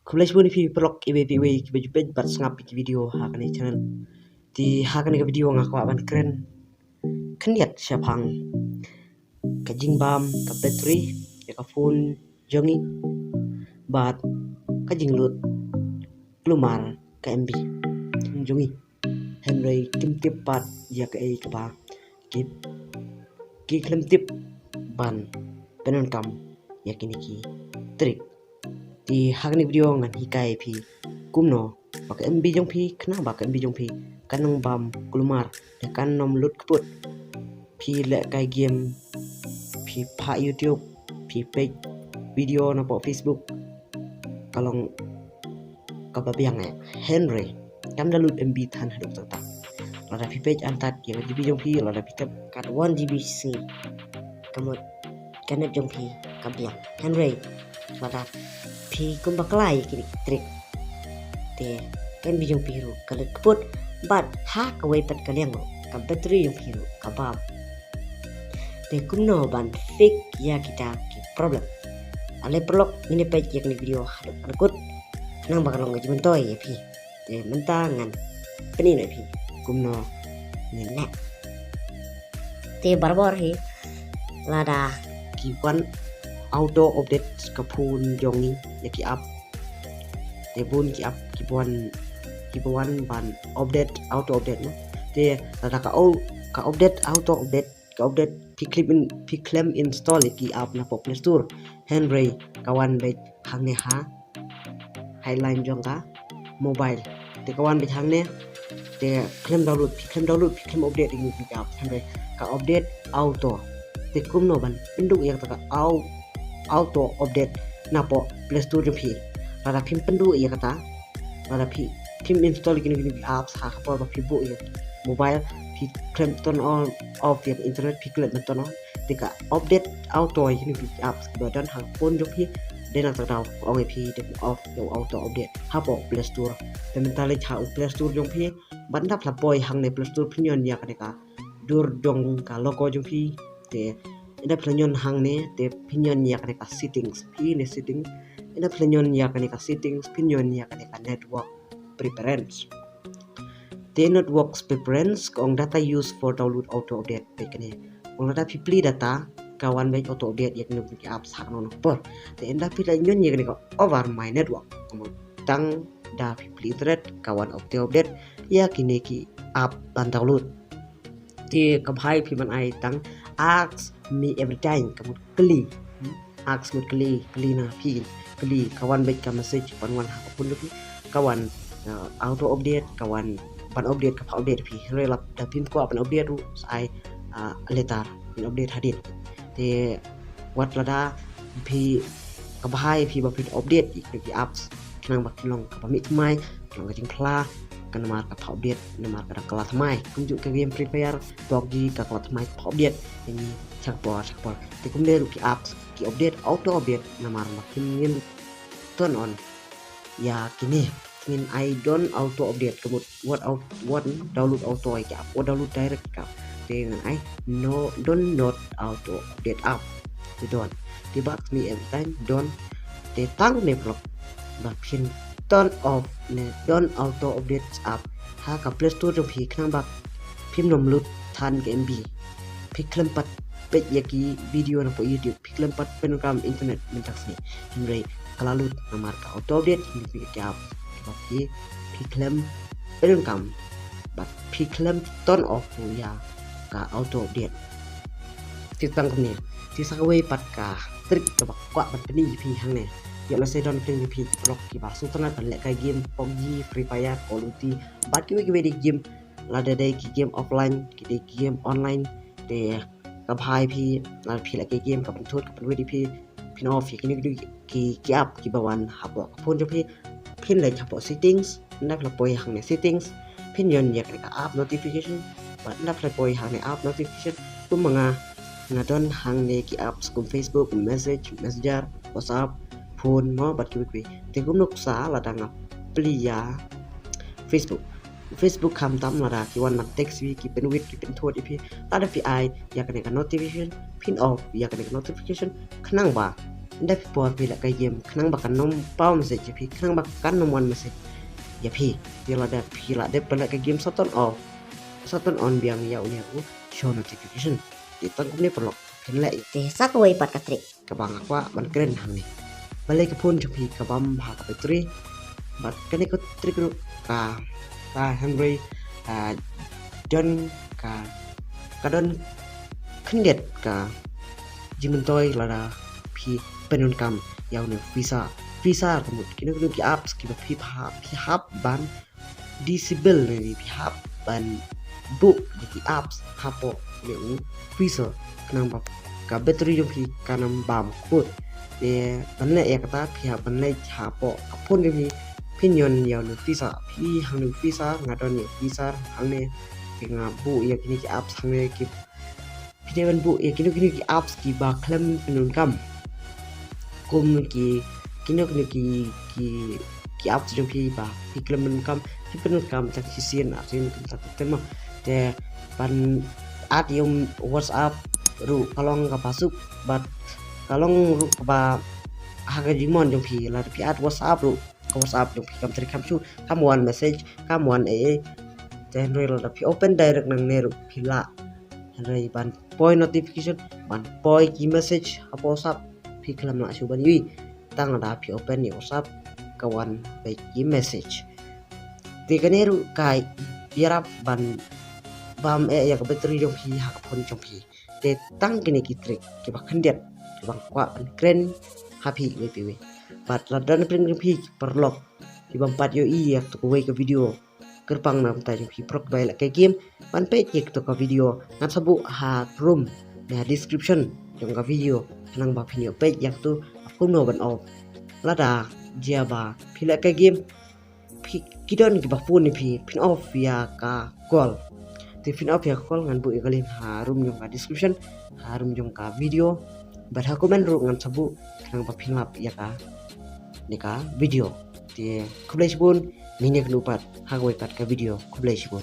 Kulas pun pi blog ibe ki baju page bat ngap ki video hakan channel ti hakan ke video ngaku aban keren keniat siapang ka jingbam ka battery ya ka phone jongi bat ka jinglut plumar ka MB jongi Henry kim tip pat ya ka ai ka ba ki klem tip ban penon kam ya kini ki trik di hakni video ngan hikai pi kumno bak MB jong pi kena bak MB jong pi kanong bam kulumar ya kan nom lut keput pi le kai game pi pa YouTube pi page video na po Facebook kalong kababiang Henry kam dalut MB tan hadap tak lada pi page antat ya GB jong pi lada pi tap kat 1 GB C kamut kanet jong pi kabiang Henry lada pi kumbaklai kini trik te kan bi jong pi ru kalet keput bat ha kawai pat kaliang ro ka battery jong pi ru kabab te kumno ban fake ya kita ki problem ale blog ini page ya kini video hadap akut nang bakal ngaj mentoy ya pi te mentangan kini na pi kumno nene te barbor hi lada ki wan auto update ka phone jongi ya ki up te bun ki up ki buan ban update auto update no te lada ka update auto update ka update pi claim install ki up na po Play Store Henry kawan be hangne ha highline jong ka mobile te kawan be hangne te claim download pi claim update ni pi up Henry ka update auto te kumno ban induk yang taka auto update na po Play Store jong pi lada pim pendu ya kata lada pim install gini apps ha ka po pi bu ya mobile pi claim turn on off ya internet pi claim turn on tika update auto gini apps badan ha phone jong pi denak tau ong pi de off yo auto update ha po Play Store te mentale ha Play Store jong pi ban dap la boy hang ne Play Store pinyon ya ka dur dong ka logo jong pi te ida planyon hang ne te pinyon ya ka settings pi ne setting ida planyon ya ka settings pinyon ya ka network preference the network preference kong data used for download auto update pe kene kong data pipli data kawan baik auto update ya kene ki apps hak no por te enda planyon ya ka over my network tang da pipli thread kawan auto update ya kini ki app ban download ti kabhai pi man ai tang ask me every time kamu kli ask me kli na pi kli kawan baik ka message panwan apapun lu kawan auto update kawan ban update ka update pi relap da pin ko ban update ru sai letar pin update hadit te wat lada pi kabhai pi ba pi update ki apps kenang bak long ka pamit mai long ka jing kla kan mar ka update namar ka kelas mai kunjuk ke game Free Fire PUBG ka kelas mai update ini chakpor te kumle ki apps ki update auto update namar makin ngin turn on ya kini ngin I don't auto update kemut what download auto ai ka what download direct ka te ngan I no don't not auto update app te don te bak me every time don't te tang ne blok ba pin turn off ne don't auto update app ha ka Play Store jong pi knang bak pim nom lut than ke MB pi klem pat pet yaki video na po YouTube pi klem pat penukam internet mentak ni himrei kalalut namar ka auto update ni pi app pi klem penukam bak pi klem turn off ya ka auto update ti tang ni ti sakwe pat ka trik ka bak kwa pat ni pi hang ne ya la se don ping pi blok ki ba su tana kan le kai game PUBG Free Fire Call of Duty bat ki di game la de ki game offline ki de game online de ka bhai pi la pi la kai game ka ban thot ka ban wedi pi pin off ki ni ki app ki bawan hapo phone jo pi pin le hapo settings nak la poi hang ne settings pin yon ya ka app notification bat nak la poi hang ne app notification kum mga ngadon hang ne ki apps kum Facebook messenger WhatsApp phone mo bat ki te kum nuk sa la dang plia Facebook kam tam la da ki wan mat text wi ki pen wit ki pen thot ipi ada pi ai ya kan notification pin off ya kan notification khnang ba ได้ปอพี่ละกเยมขนังบักกันนมเป้ามาสิจะพี่ขนังบักกันนมวันมาสิอย่าพี่เดี๋ยวเราได้พี่ละได้เปิดละกเยมสต้นออกสต้นออนเบียงยาวเนี่ยกูโชว์ notification diต้นกูนี่ปลอกเห็นแหละ Te sakaway pat ka trik. kabang aku ban keren hang ni balai ke pun jupi kabam ha ka petri bat kani ko trik ru ka Henry don don khendet ka jimun toy la phi penun kam yaw ne visa kamut kini ko ki apps ki phi hap ban disable ni phi hap ban book ki apps hapo le visa kanang bab ka battery jom phi kanam bam kut de banle ekata phi banle hapo apun ni phin yon yaw ne visa phi hang ne visa ngadon ni visa hang ne nga bu ya kini ki apps hang ne ki phi ban bu ya kini ki apps ki ba klam penun kam kum ki kini ki apps jom phi ba phi klam penun kam phi penun kam tak sisian asin tak tema de ban at yung WhatsApp ru kalong ka pasuk bat kalong ru ba haga jimon jong phi la phi at WhatsApp ru ka WhatsApp jong phi kam tri kam chu kam one message kam one chen rel la phi open direct nang ne ru phi la rei ban point notification ban point ki message apo WhatsApp phi klam na chu ban yi tang da phi open ni WhatsApp ka one by ki message ti kaneru kai biarap ban bam ya ka battery jong phi hak pon jong phi te tang kini ki trik ki ba khendet ki bang kwa ban kren happy we pi bat la dan pring jong phi perlok ki bam pat yo i yak to ko we ka video kerpang na ta jong phi prok bai la ka game ban pe yek to ka video ngat sabu ha room na description jong ka video nang ba phi yo pe yak tu aku no ban off la da dia ba phi la ka game phi kidon ki ba pun ni phi pin off ya ka call Tifin up ya call ngan bu ikalin harum yung ka description harum yung ka video bat ha comment ru ngan sabu kanang papin up ya ka ni ka video ti kublai sibun minik lupat ha ka video kublai sibun